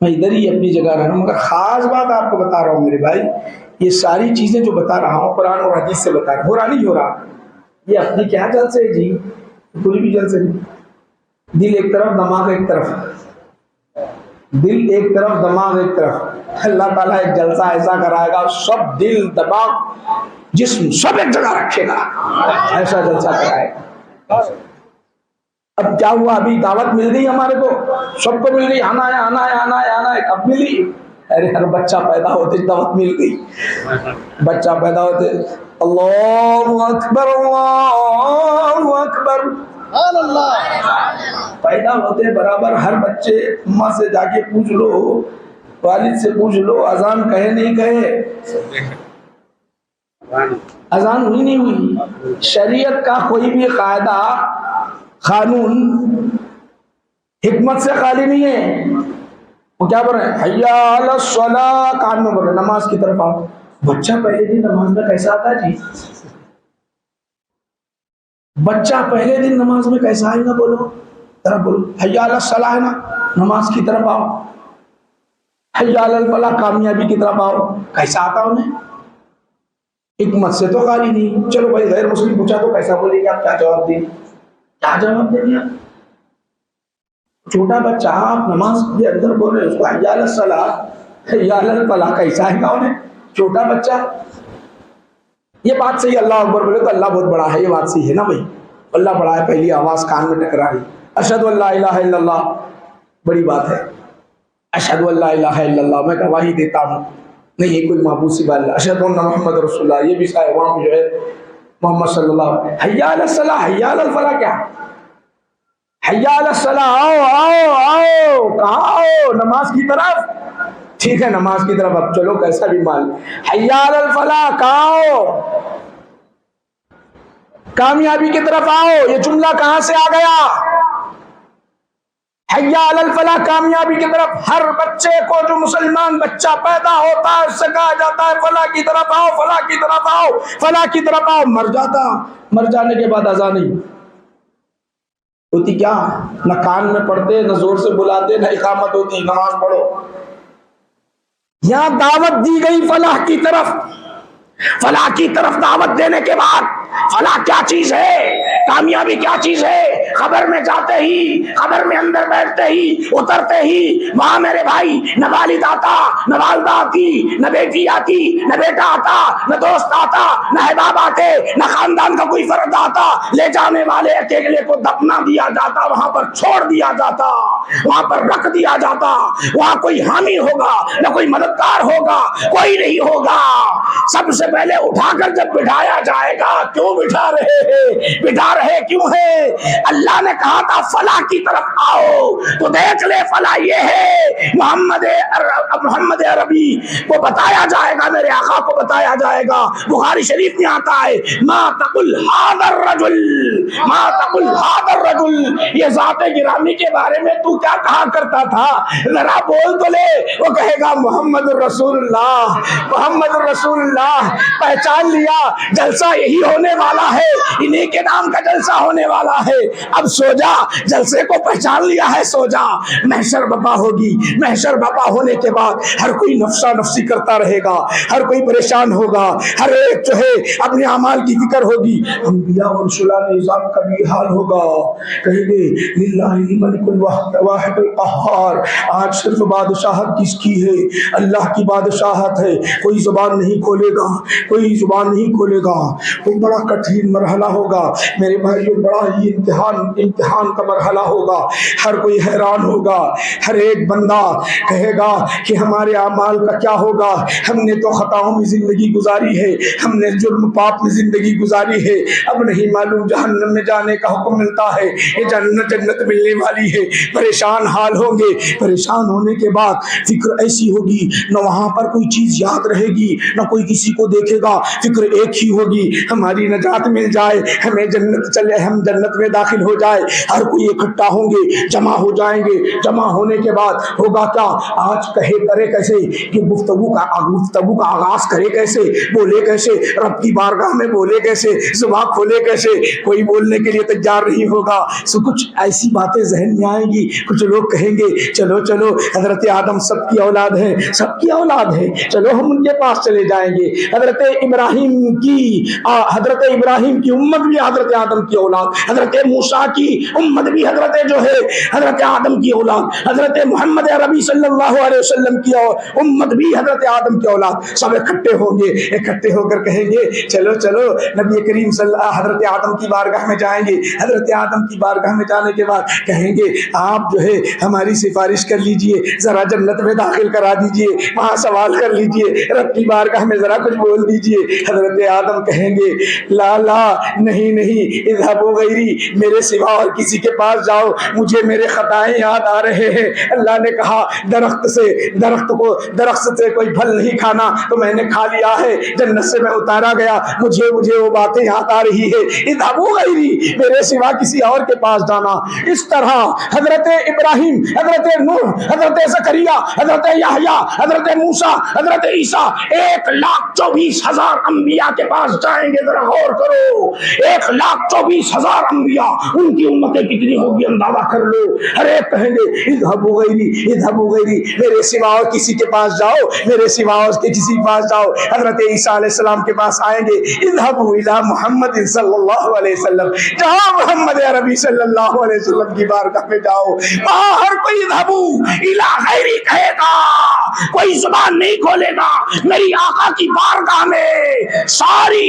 میں ادھر ہی اپنی جگہ رہا ہوں. مگر خاص بات آپ کو بتا رہا ہوں میرے بھائی، یہ ساری چیزیں جو بتا رہا ہوں قرآن اور حدیث سے بتا رہا ہوں، ہو رہا نہیں ہو رہا. یہ اپنی کیا جلسے ہے جی، کوئی بھی جلسے نہیں. دل ایک طرف دماغ ایک طرف، دل ایک طرف دماغ ایک طرف. اللہ تعالیٰ ایک جلسہ ایسا کرائے گا، سب دل دماغ جسم سب ایک جگہ رکھے گا، ایسا جلسہ کرائے گا. اب کیا ہوا؟ ابھی دعوت مل گئی ہمارے کو، سب کو مل گئی، آنا ہے آنا ہے آنا ہے آنا ہے. کب ملی؟ ارے ہر بچہ پیدا ہوتے دعوت مل گئی. بچہ پیدا ہوتے اللہ اکبر اللہ اکبر، پیدا ہوتے برابر ہر بچے اماں سے جا کے پوچھ لو، والد سے پوچھ لو اذان کہے نہیں کہے. اذان ہوئی نہیں ہوئی. شریعت کا کوئی بھی قاعدہ قانون حکمت سے خالی نہیں ہے. وہ کیا بول رہے ہیں؟ حی علی الصلاۃ، کان میں بول رہے ہیں نماز کی طرف آؤ. بچہ پہلے دن نماز میں کیسا آتا ہے جی؟ بچہ پہلے دن نماز میں کیسا آئے گا؟ بولو ذرا بولو. حی علی الصلاۃ ہے نا، نماز کی طرف آؤ. حی علی الفلاح، کامیابی کی طرف آؤ. کیسا آتا انہیں؟ حکمت سے تو خالی نہیں. چلو بھائی غیر مسلم پوچھا تو کیسا بولے گا؟ آپ کیا جواب دیں گے؟ کیا جواب دیں گے آپ؟ چھوٹا بچہ آپ نماز کے اندر بول رہے ہیں اس کو حی علی الصلاۃ حی علی الفلاح، کیسا ہے گا انہیں؟ چھوٹا بچہ. یہ بات صحیح، اللہ اکبر بولے تو اللہ بہت بڑا ہے، یہ بات صحیح ہے نا بھائی، اللہ بڑا ہے. پہلی آواز کان میں ٹکرا رہی، اشہد ان لا الہ الا اللہ، بڑی بات ہے. اشہد ان لا الہ الا اللہ، میں گواہی دیتا ہوں نہیں یہ کوئی معبود سوا اللہ. اشہد ان محمد رسول اللہ، یہ بھی شاید وہاں جو ہے محمد صلی اللہ علیہ وسلم. حی علی الصلاۃ حی علی الفلاح، کیا حی علی الصلاۃ؟ آؤ آؤ آؤ. کہاں آؤ؟ نماز کی طرف. ٹھیک ہے نماز کی طرف، اب چلو کیسا بھی مال. حی علی الفلاح، کہاں آؤ؟ کامیابی کی طرف آؤ. یہ جملہ کہاں سے آ گیا؟ حی علی الفلاح، کامیابی کی طرف. ہر بچے کو جو مسلمان بچہ پیدا ہوتا ہے اس سے کہا جاتا ہے فلاح کی طرف آؤ، فلاح کی طرف آؤ، فلاح کی طرف آؤ. مر جاتا، مر جانے کے بعد اذان نہیں ہوتی. کیا نہ کان میں پڑھتے، نہ زور سے بلاتے، نہ اقامت ہوتی نماز پڑھو. یہاں دعوت دی گئی فلاح کی طرف. فلاح کی طرف دعوت دینے کے بعد فلاح کیا چیز ہے، کامیابی کیا چیز ہے، خبر میں جاتے ہی، خبر میں اندر بیٹھتے ہی، اترتے ہی وہاں میرے بھائی نہ والد آتا، نہ والدہ آتی، نہ بیٹی آتی، نہ بیٹا آتا، نہ دوست آتا، نہ احباب آتے، نہ خاندان کا کوئی فرد آتا. لے جانے والے اکیلے کو دفنا دیا جاتا، وہاں پر چھوڑ دیا جاتا، وہاں پر رکھ دیا جاتا. وہاں کوئی حامی ہوگا نہ کوئی مددگار ہوگا، کوئی نہیں ہوگا. سب سے پہلے اٹھا کر جب بٹھایا جائے گا کیوں بٹھا رہے ہیں؟ بٹھا رہے کیوں ہیں؟ اللہ نے کہا تھا فلاح کی طرف آؤ تو دیکھ لے فلاح یہ ہے محمد عربی کو بتایا جائے گا، میرے آقا کو بتایا جائے گا۔ بخاری شریف میں آتا ہے ما تقل هذا الرجل، ما تقل هذا الرجل، یہ ذات گرامی کے بارے میں تو کیا کہا کرتا تھا؟ ذرا بول تو لے۔ وہ کہے گا محمد الرسول اللہ، محمد الرسول اللہ۔ پہچان لیا جلسہ یہی ہونے والا ہے، انہی کے نام کا جلسہ ہونے والا ہے۔ اب سو جا، جلسے کو پہچان لیا ہے، سو جا۔ محشر بپا ہوگی، محشر بپا ہونے کے بعد ہر کوئی نفسا نفسی کرتا رہے گا، ہر کوئی پریشان ہوگا، ہر ایک جو ہے اپنے اعمال کی فکر ہوگی۔ انبیاء اور رسولان نظام کا بھی حال ہوگا، کہیں گے للہ الملک الواحد القہار، آج صرف بادشاہت کس کی ہے؟ اللہ کی بادشاہت ہے، کوئی زبان نہیں کھولے گا، کوئی زبان نہیں کھولے گا۔ کوئی بڑا کٹھن مرحلہ ہوگا میرے بھائیوں، بڑا ہی امتحان کا مرحلہ ہوگا۔ ہر کوئی حیران ہوگا، ہر ایک بندہ کہے گا کہ ہمارے اعمال کا کیا ہوگا؟ ہم نے تو خطاؤں میں زندگی گزاری ہے، ہم نے جرم پاپ میں زندگی گزاری ہے، اب نہیں معلوم جہنم میں جانے کا حکم ملتا ہے یہ جنت ملنے والی ہے۔ پریشان حال ہوں گے، پریشان ہونے کے بعد فکر ایسی ہوگی نہ وہاں پر کوئی چیز یاد رہے گی، نہ کوئی کسی کو دیکھے گا، فکر ایک ہی ہوگی ہماری نجات مل جائے، ہمیں جنت چلے، ہم جنت میں داخل ہو جائے۔ ہر کوئی اکٹھا ہوں گے، جمع ہو جائیں گے۔ جمع ہونے کے بعد ہوگا کیا؟ آج کرے کیسے کہ گفتگو کا آغاز کرے کیسے، بولے کیسے، رب کی بارگاہ میں بولے کیسے، زبان کھولے کیسے؟ کوئی بولنے کے لیے تیار نہیں ہوگا۔ سو کچھ ایسی باتیں ذہن میں آئیں گی، کچھ لوگ کہیں گے چلو چلو حضرت آدم سب کی اولاد ہے، سب کی اولاد ہے، چلو ہم ان کے پاس چلے جائیں گے۔ حضرت ابراہیم کی امت بھی حضرت آدم کی اولاد، حضرت موسیٰ کی امت بھی حضرت آدم کی اولاد، حضرت محمد عربی صلی اللہ علیہ وسلم کی امت بھی حضرت آدم کی اولاد، سب اکٹھے ہوں گے۔ اکٹھے ہو کر کہیں گے چلو چلو نبی کریم حضرت آدم کی بارگاہ میں جائیں گے۔ حضرت آدم کی بارگاہ میں جانے کے بعد کہیں گے آپ جو ہے ہماری سفارش کر لیجئے، ذرا جنت میں داخل کرا دیجئے، وہاں سوال کر لیجئے، رب کی بارگاہ میں ذرا کچھ بول دیجئے۔ حضرت آدم کہیں گے لا لا نہیں اذهبوا غیری، میرے سوا اور کسی کے پاس جاؤ، مجھے میرے خطائیں یاد آ رہے ہیں۔ اللہ نے کہا درخت سے کوئی پھل نہیں کھانا تو میں نے کھا لیا ہے، جنت سے میں اتارا گیا، مجھے وہ باتیں یاد آ رہی ہے، اذهبوا غیری، میرے سوا کسی اور کے پاس جانا۔ اس طرح حضرت ابراہیم، حضرت نوح، حضرت زکریا، حضرت یحییٰ، حضرت موسیٰ، حضرت عیسیٰ 1,24,000 انبیاء کے پاس جائیں گے۔ ذرا غور کرو، 1,24,000 انبیاء، ان کی امتیں کتنی ہوگی اندازہ کر لو۔ ہر ایک کہیں گے اذهبوا غیری، میرے سوا اور کسی کے پاس جاؤ، میرے سوا اور کسی کے پاس جاؤ۔ حضرت عیسیٰ علیہ السلام کے پاس آئیں گے اذهبوا الى محمد صلی اللہ علیہ وسلم، جہاں محمد عربی صلی اللہ علیہ وسلم کی بارگاہ میں جاؤ، وہاں ہر کوئی اذهبوا الى غیری کہے گا، کوئی زبان نہیں کھولے گا۔ میری آقا کی بارگاہ میں ساری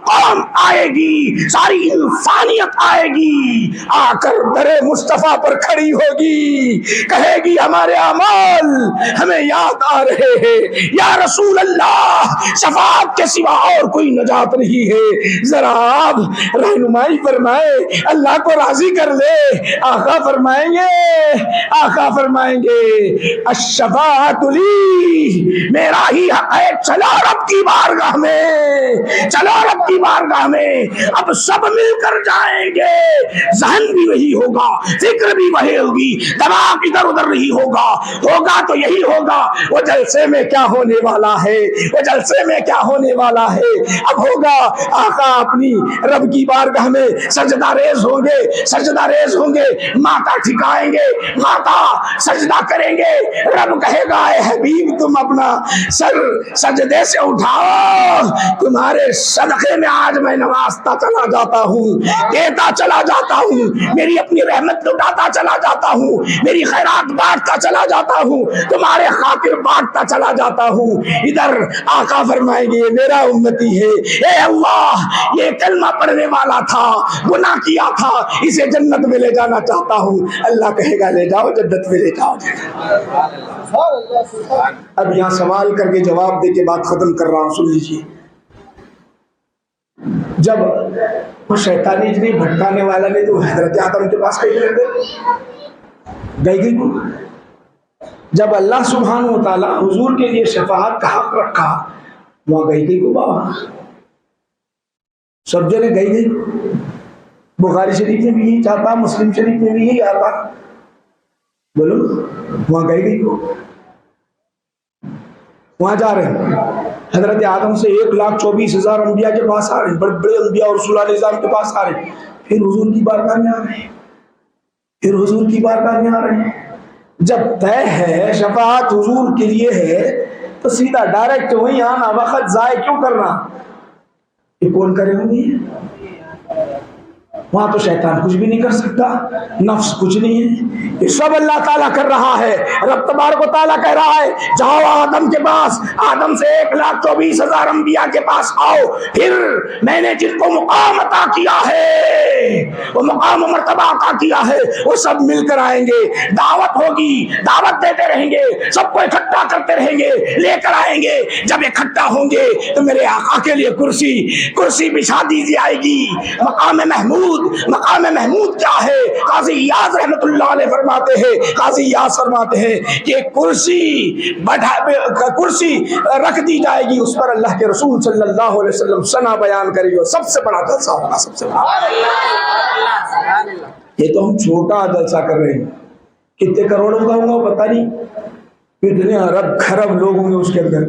قوم آئے گی، ساری انسانیت آئے گی، آ کر در مصطفیٰ پر کھڑی ہوگی، کہے گی ہمارے اعمال ہمیں یاد آ رہے ہیں، یا رسول اللہ شفاعت کے سوا اور کوئی نجات نہیں ہے، ذرا آپ رہنمائی فرمائے، اللہ کو راضی کر لے۔ آقا فرمائیں گے الشفاعت لی، میرا ہی حق ہے، چلو رب کی بارگاہ میں، اب سب مل کر جائیں گے، ذہن بھی وہی ہوگا، فکر بھی وہی ہوگی، دماغ ادھر ادھر نہیں ہوگا تو یہی ہوگا۔ وہ جلسے میں کیا ہونے والا ہے، اب ہوگا آقا اپنی رب کی بارگاہ میں سجدہ ریز ہوں گے، ماتھا ٹھکائیں گے، ماتھا سجدہ کریں گے۔ رب کہے گا اے حبیب تم اپنا سر سجدے سے اٹھاؤ، تمہارے صدقے میں آج میں نوازتا چلا جاتا ہوں، دیتا چلا جاتا ہوں، میری اپنی رحمت لٹاتا چلا جاتا ہوں، میری خیرات بانٹتا چلا جاتا ہوں، تمہارے خاطر بانٹتا چلا جاتا ہوں۔ ادھر آقا فرمائیں گے یہ میرا امتی ہے، اے اللہ یہ کلمہ پڑھنے والا تھا، گناہ کیا تھا، اسے جنت میں لے جانا چاہتا ہوں۔ اللہ کہے گا لے جاؤ، جنت میں لے جاؤ۔ اب یہاں سوال کر کے جواب دے کے بات ختم کر رہا ہوں، سن لیجیے۔ جب وہ شیطانی اتنی بھٹکانے والا نے تو حضرت آدم کے پاس گئی کو جب اللہ سبحانہ و تعالیٰ حضور کے لیے شفاعت کا حق رکھا، وہاں گئی کو بابا سب جگہ گئی بخاری شریف میں بھی یہی چاہتا، مسلم شریف میں بھی یہی آتا، بولو وہاں گئی کو وہاں جا رہے ہیں حضرت آدم سے 1,24,000 انبیاء کے پاس آ رہے ہیں، بڑے بڑے انبیاء اور رسول علیہ السلام کے پاس آ رہے ہیں، پھر حضور کی بارگاہ میں آ رہے ہیں، پھر حضور کی بارگاہ میں آ رہے ہیں۔ جب طے ہے شفاعت حضور کے لیے ہے تو سیدھا ڈائریکٹ وہیں آنا، وقت ضائع کیوں کرنا؟ یہ کون کرے ہوں گے؟ وہاں تو شیطان کچھ بھی نہیں کر سکتا، نفس کچھ نہیں ہے، یہ سب اللہ تعالیٰ کر رہا ہے۔ رب تبارک و تعالیٰ کہہ رہا ہے جاؤ آدم کے پاس، آدم سے 1,24,000 انبیاء کے پاس آؤ، پھر میں نے جن کو مقام عطا کیا ہے، وہ مقام و مرتبہ عطا کیا ہے، وہ سب مل کر آئیں گے، دعوت ہوگی، دعوت دیتے رہیں گے، سب کو اکٹھا کرتے رہیں گے، لے کر آئیں گے۔ جب اکٹھا ہوں گے تو میرے آقا کے لیے کرسی بچھا دی جائے گی، مقام محمود۔ مقام محمود کیا ہے؟ قاضی ایاز رحمت اللہ علیہ فرماتے ہیں، قاضی ایاز فرماتے ہیں کہ کرسی رکھ دی جائے گی، اس پر اللہ کے رسول صلی اللہ علیہ وسلم ثنا بیان کرے گا، سب سے بڑا جلسہ ہوگا، سب سے بڑا۔ یہ تو ہم چھوٹا جلسہ کر رہے ہیں، کتنے کروڑوں کا ہوگا پتہ نہیں، کتنے ارب خرب لوگ ہوں گے اس کے اندر،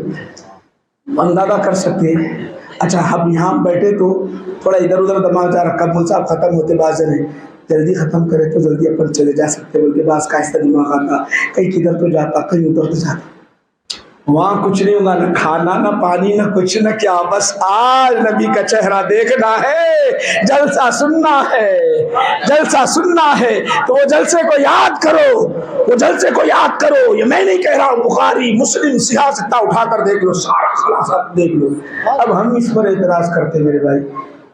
اندازہ کر سکتے ہیں۔ اچھا ہم یہاں بیٹھے تو تھوڑا ادھر ادھر دماغ جا رکھا، مول صاحب ختم ہوتے بعض جنے جلدی ختم کرے تو جلدی اپن چلے جا سکتے، بلکہ بعض کا ایسا دماغ آتا، کہیں کدھر تو جاتا، کہیں ادھر تو جاتا۔ وہاں کچھ نہیں ہوگا، نہ کھانا نہ پانی نہ کچھ نہ کیا، بس آج نبی کا چہرہ دیکھنا ہے، جلسہ سننا ہے، جلسہ سننا ہے۔ تو وہ جلسے کو یاد کرو، وہ جلسے کو یاد کرو۔ یہ میں نہیں کہہ رہا ہوں، بخاری مسلم سیاہ ستا اٹھا کر دیکھ لو، سارا خلاصہ دیکھ لو۔ اب ہم اس پر اعتراض کرتے میرے بھائی،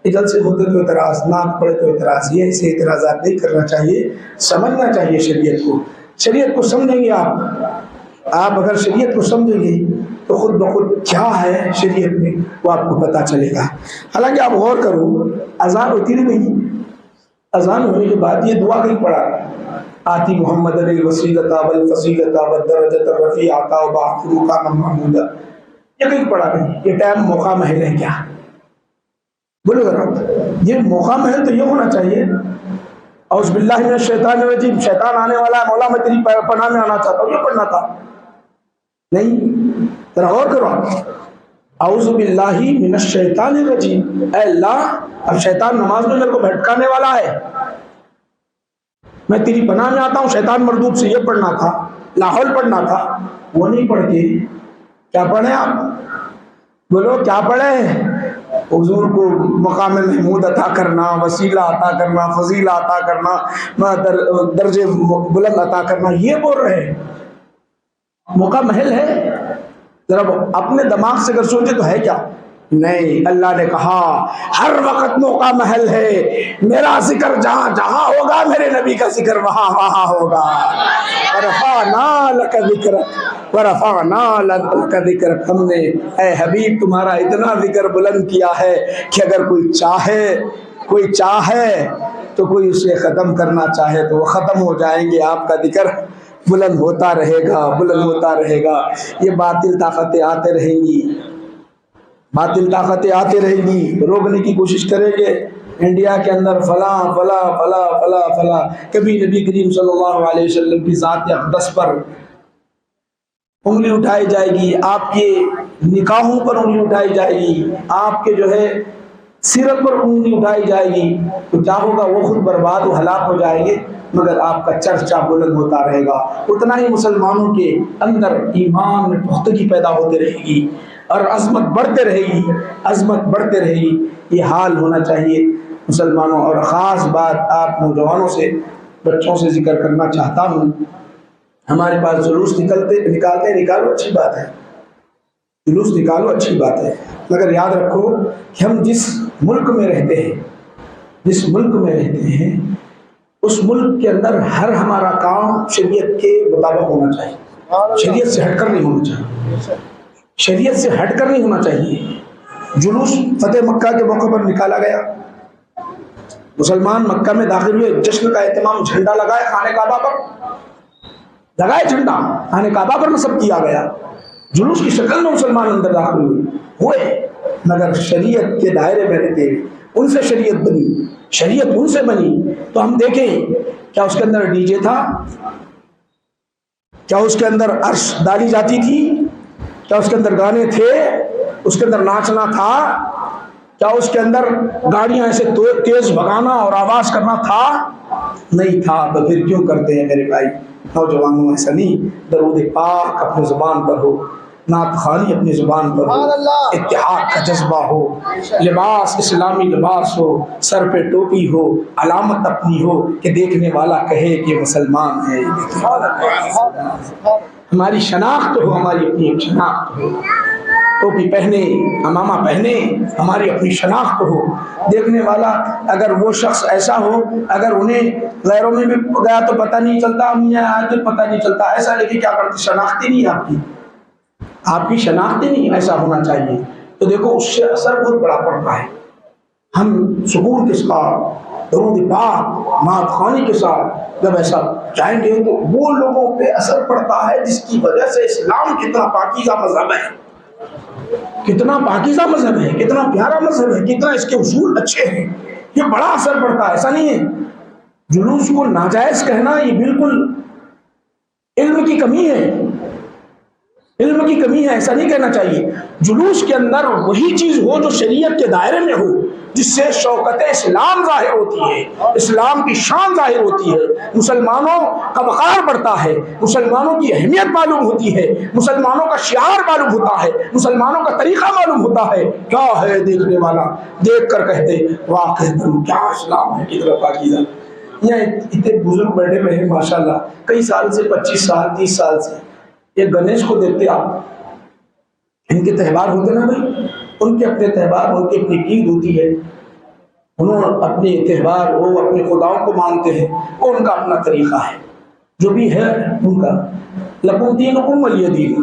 یہ جلسے ہوتے تو اعتراض، نعت پڑھے تو اعتراض، یہ ایسے اعتراضات نہیں کرنا چاہیے، سمجھنا چاہیے شریعت کو۔ شریعت کو سمجھیں گے آپ اگر شریعت کو سمجھیں گے تو خود بخود کیا ہے شریعت میں وہ آپ کو پتہ چلے گا۔ حالانکہ آپ غور کرو، اذان ہوتی نہیں، اذان ہونے کے بعد یہ دعا نہیں پڑھا، آتی محمد الوسیلۃ والفضیلۃ والدرجۃ الرفیعۃ وبعثہ مقاما محمودا، یہ نہیں پڑھا نہیں۔ یہ ٹائم موقع محل ہے کیا؟ بولو ذرا، یہ موقع محل تو یہ ہونا چاہیے، اعوذ باللہ من الشیطان الرجیم، شیطان آنے والا ہے، مولا میں تیری پناہ میں آنا چاہتا ہوں، یہ پڑھنا تھا نہیں۔ ذرا غور کرو، اعوذ باللہ من الشیطان الرجیم، اے اللہ اب شیطان نماز میں میرے کو بھٹکانے والا ہے، میں تیری پناہ میں آتا ہوں شیطان مردود سے، یہ پڑھنا تھا، لاحول پڑھنا تھا۔ وہ نہیں پڑھ کے کیا پڑھیں آپ؟ بولو کیا پڑھیں؟ حضور کو مقام محمود عطا کرنا، وسیلہ عطا کرنا، فضیلہ عطا کرنا، درجے بلند عطا کرنا، یہ بول رہے ہیں۔ موقع محل ہے؟ ذرا اپنے دماغ سے اگر سوچے تو ہے کیا؟ نہیں، اللہ نے کہا ہر وقت موقع محل ہے، میرا ذکر جہاں جہاں ہوگا، میرے نبی کا ذکر وہاں وہاں ہوگا۔ وَرَفَعْنَا لَكَ ذِكْرَكَ وَرَفَعْنَا لَكَ ذِكْرَكَ، ہم نے اے حبیب تمہارا اتنا ذکر بلند کیا ہے کہ اگر کوئی چاہے تو کوئی اسے ختم کرنا چاہے تو وہ ختم ہو جائیں گے، آپ کا ذکر بلند ہوتا رہے گا، بلند ہوتا رہے گا۔ یہ باطل طاقتیں آتے رہیں گی، باطل طاقتیں آتے رہیں گی، روکنے کی کوشش کریں گے۔ انڈیا کے اندر فلاں فلاں فلاں فلاں فلاں، کبھی نبی کریم صلی اللہ علیہ وسلم کی ذات اقدس پر انگلی اٹھائی جائے گی، آپ کے نکاحوں پر انگلی اٹھائی جائے گی، آپ کے جو ہے سیرت پر انگلی اٹھائی جائے گی، تو کیا ہوگا؟ وہ خود برباد و ہلاک ہو جائیں گے، مگر آپ کا چرچا بلند ہوتا رہے گا۔ اتنا ہی مسلمانوں کے اندر ایمان میں پختگی پیدا ہوتی رہے گی اور عظمت بڑھتے رہے گی، عظمت بڑھتے رہے گی۔ یہ حال ہونا چاہیے مسلمانوں۔ اور خاص بات آپ نوجوانوں سے، بچوں سے ذکر کرنا چاہتا ہوں، ہمارے پاس جلوس نکالو، اچھی بات ہے، جلوس نکالو، اچھی بات ہے، مگر یاد رکھو کہ ہم جس ملک میں رہتے ہیں، جس ملک میں رہتے ہیں، اس ملک کے اندر ہر ہمارا کام شریعت کے مطابق ہونا چاہیے۔ شریعت سے ہٹ کر نہیں ہونا چاہیے، شریعت سے ہٹ کر نہیں ہونا چاہیے۔ جلوس فتح مکہ کے موقع پر نکالا گیا، مسلمان مکہ میں داخل ہوئے، جشن کا اہتمام، جھنڈا لگائے خانہ کعبہ پر، لگائے جھنڈا خانہ کعبہ پر نصب کیا گیا، جلوس کی شکل میں مسلمان اندر داخل ہوئے، مگر شریعت کے دائرے میں رہتے، ان سے شریعت بنی، شریعت ان سے بنی۔ تو ہم دیکھیں کیا اس کے اندر ڈی جے تھا؟ کیا اس کے اندر عرش ڈالی جاتی تھی؟ کیا اس کے اندر گانے تھے؟ اس کے اندر ناچنا تھا؟ کیا اس کے اندر گاڑیاں ایسے تیز بھگانا اور آواز کرنا تھا؟ نہیں تھا۔ تو پھر کیوں کرتے ہیں میرے بھائی؟ نوجوانوں ایسا نہیں، درود پاک اپنی زبان پر ہو، نعت خوانی اپنی زبان پر ہو، اتحاد کا جذبہ ہو، لباس اسلامی لباس ہو، سر پہ ٹوپی ہو، علامت اپنی ہو کہ دیکھنے والا کہے کہ مسلمان ہے، دیکھنے والا کہے مسلمان ہے۔ ہماری شناخت ہو، ہماری اپنی ایک شناخت ہو، ٹوپی پہنے، امامہ پہنے، ہماری اپنی شناخت ہو، دیکھنے والا اگر وہ شخص ایسا ہو، اگر انہیں غیروں میں بھی گیا تو پتہ نہیں چلتا، ہم یہاں آئے تو پتہ نہیں چلتا، ایسا لیکن کیا کرتے؟ شناخت ہی نہیں ہے آپ کی شناخت ہی نہیں، ایسا ہونا چاہیے۔ تو دیکھو اس سے اثر بہت بڑا پڑتا ہے۔ ہم سکون کے ساتھ، درود پاک، نعت خوانی کے ساتھ جب ایسا جائیں گے تو وہ لوگوں پہ اثر پڑتا ہے جس کی وجہ سے اسلام کتنا پاکیزہ مذہب ہے، کتنا پاکیزہ مذہب ہے، کتنا پیارا مذہب ہے، کتنا اس کے اصول اچھے ہیں، یہ بڑا اثر پڑتا ہے۔ ایسا نہیں ہے جلوس کو ناجائز کہنا، یہ بالکل علم کی کمی ہے، علم کی کمی ہے، ایسا نہیں کہنا چاہیے۔ جلوس کے اندر وہی چیز ہو جو شریعت کے دائرے میں ہو، جس سے شوکت اسلام ظاہر ہوتی ہے، اسلام کی شان ظاہر ہوتی ہے، مسلمانوں کا وقار بڑھتا ہے، مسلمانوں کی اہمیت معلوم ہوتی ہے، مسلمانوں کا شعار معلوم ہوتا ہے، مسلمانوں کا طریقہ معلوم ہوتا ہے۔ کیا ہے دیکھنے والا دیکھ کر کہتے واقعی کیا اسلام ہے، کتنا پاکیزہ۔ یہاں اتنے بزرگ بیٹھے ہوئے ہیں ماشاءاللہ، کئی سال سے، 25 سال 30 سال سے، یہ گنیش کو دیکھتے آپ، ان کے تہوار ہوتے نا بھائی، ان کے اپنے تہوار، ان کی اپنی عید ہوتی ہے، انہوں اپنے تہوار، وہ اپنے خداؤں کو مانتے ہیں، وہ ان کا اپنا طریقہ ہے، جو بھی ہے ان کا۔ لکم دینکم ولی دین،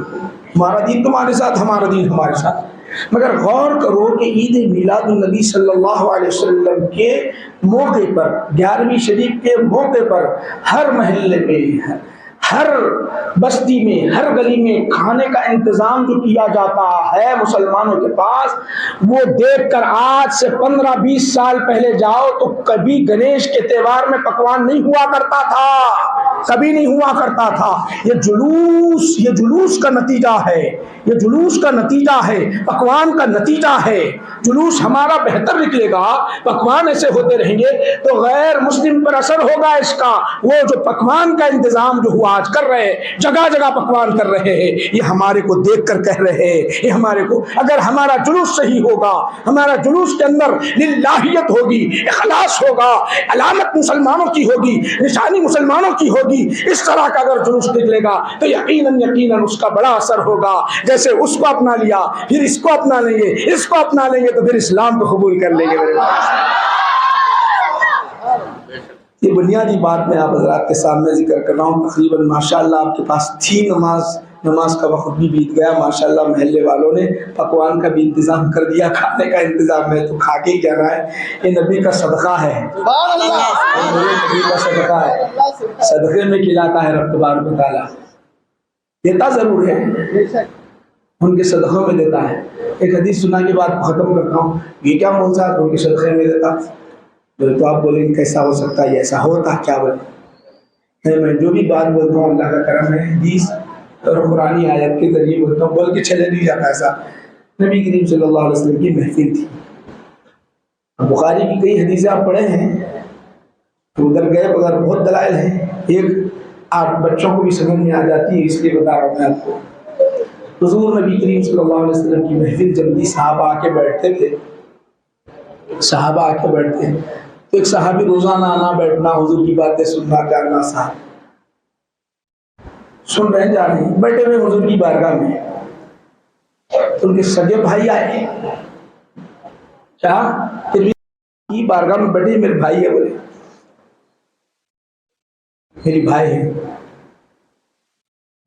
ہمارا دین تمہارے ساتھ، ہمارا دین ہمارے ساتھ۔ مگر غور کرو کہ عید میلاد النبی صلی اللہ علیہ وسلم کے موقع پر، 11ویں شریف کے موقع پر، ہر محلے میں، ہر بستی میں، ہر گلی میں کھانے کا انتظام جو کیا جاتا ہے مسلمانوں کے پاس، وہ دیکھ کر آج سے 15-20 سال پہلے جاؤ تو کبھی گنیش کے تہوار میں پکوان نہیں ہوا کرتا تھا، کبھی نہیں ہوا کرتا تھا۔ یہ جلوس کا نتیجہ ہے، یہ جلوس کا نتیجہ ہے، پکوان کا نتیجہ ہے۔ جلوس ہمارا بہتر نکلے گا، پکوان ایسے ہوتے رہیں گے تو غیر مسلم پر اثر ہوگا اس کا۔ وہ جو پکوان کا انتظام جو ہوا آج کر رہے ہیں، جگہ جگہ پکوان کر رہے ہیں، یہ ہمارے کو دیکھ کر کہہ رہے ہیں، یہ ہمارے کو، اگر ہمارا جلوس صحیح ہوگا، ہمارا جلوس کے اندر للہیت ہوگی، اخلاص ہوگا، علامت مسلمانوں کی ہوگی، نشانی مسلمانوں کی ہوگی، اس طرح کا اگر جلوس نکلے گا تو یقیناً اس کا بڑا اثر ہوگا۔ جیسے اس کو اپنا لیا، پھر اس کو اپنا لیں گے، اس کو اپنا لیں گے تو پھر اسلام کو قبول کر لیں گے۔ میرے یہ بنیادی بات میں آپ حضرات کے سامنے ذکر کر رہا ہوں۔ تقریباً ماشاءاللہ آپ کے پاس تھی نماز کا وقت بھی بیت گیا، ماشاءاللہ محلے والوں نے پکوان کا بھی انتظام کر دیا، کھانے کا انتظام ہے تو کھا کے ہی جانا ہے۔ یہ نبی کا صدقہ ہے، نبی کا صدقہ ہے، صدقے میں کھلاتا ہے رب تبارک و تعالیٰ، دیتا ضرور ہے، ان کے صدقوں میں دیتا ہے۔ ایک حدیث سنا کے بعد ختم کرتا ہوں، یہ کیا موضوع ہے ان کے صدقے میں دیتا؟ تو آپ بولیں گے کیسا ہو سکتا ہے، ایسا ہوتا کیا بولے؟ میں جو بھی بات بولتا ہوں اللہ کا کرم ہے، حدیث اور قرآنی آیت کے ذریعے بولتا ہوں، بول کے چلے نہیں جاتا ایسا۔ نبی کریم صلی اللہ علیہ وسلم کی محفل تھی، بخاری کی کئی حدیثیں آپ پڑھے ہیں تو ادھر گئے مگر بہت دلائل ہیں، ایک آپ بچوں کو بھی سمجھ میں آ جاتی ہے، اس لیے بتا رہا ہوں میں آپ کو۔ حضور نبی کریم صلی اللہ علیہ وسلم کی محفل جب بھی صحابہ آ کے بیٹھتے تھے، صحابہ آ کے بیٹھتے ہیں تو ایک صحابی روزانہ آنا بیٹھنا، حضور کی باتیں سننا، جاننا، صاحب سن رہے جا رہے ہیں، بیٹھے ہوئے حضور کی بارگاہ میں، تو ان کے سگے بھائی آئے، کیا کی بارگاہ میں بیٹھے، میرے بھائی ہے، بولے میری بھائی ہے،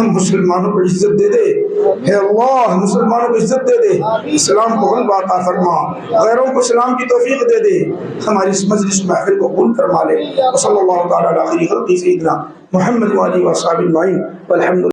مسلمانوں کو عزت دے دے، اے اللہ مسلمانوں کو عزت دے دے، اسلام کو غلبہ عطا فرما، غیروں کو اسلام کی توفیق دے دے، ہماری اس مجلس محفل کو قبول فرما لے۔ وصلی اللہ تعالی علی خیر خلقہ سیدنا محمد وآلہ وصحبہ اجمعین والحمد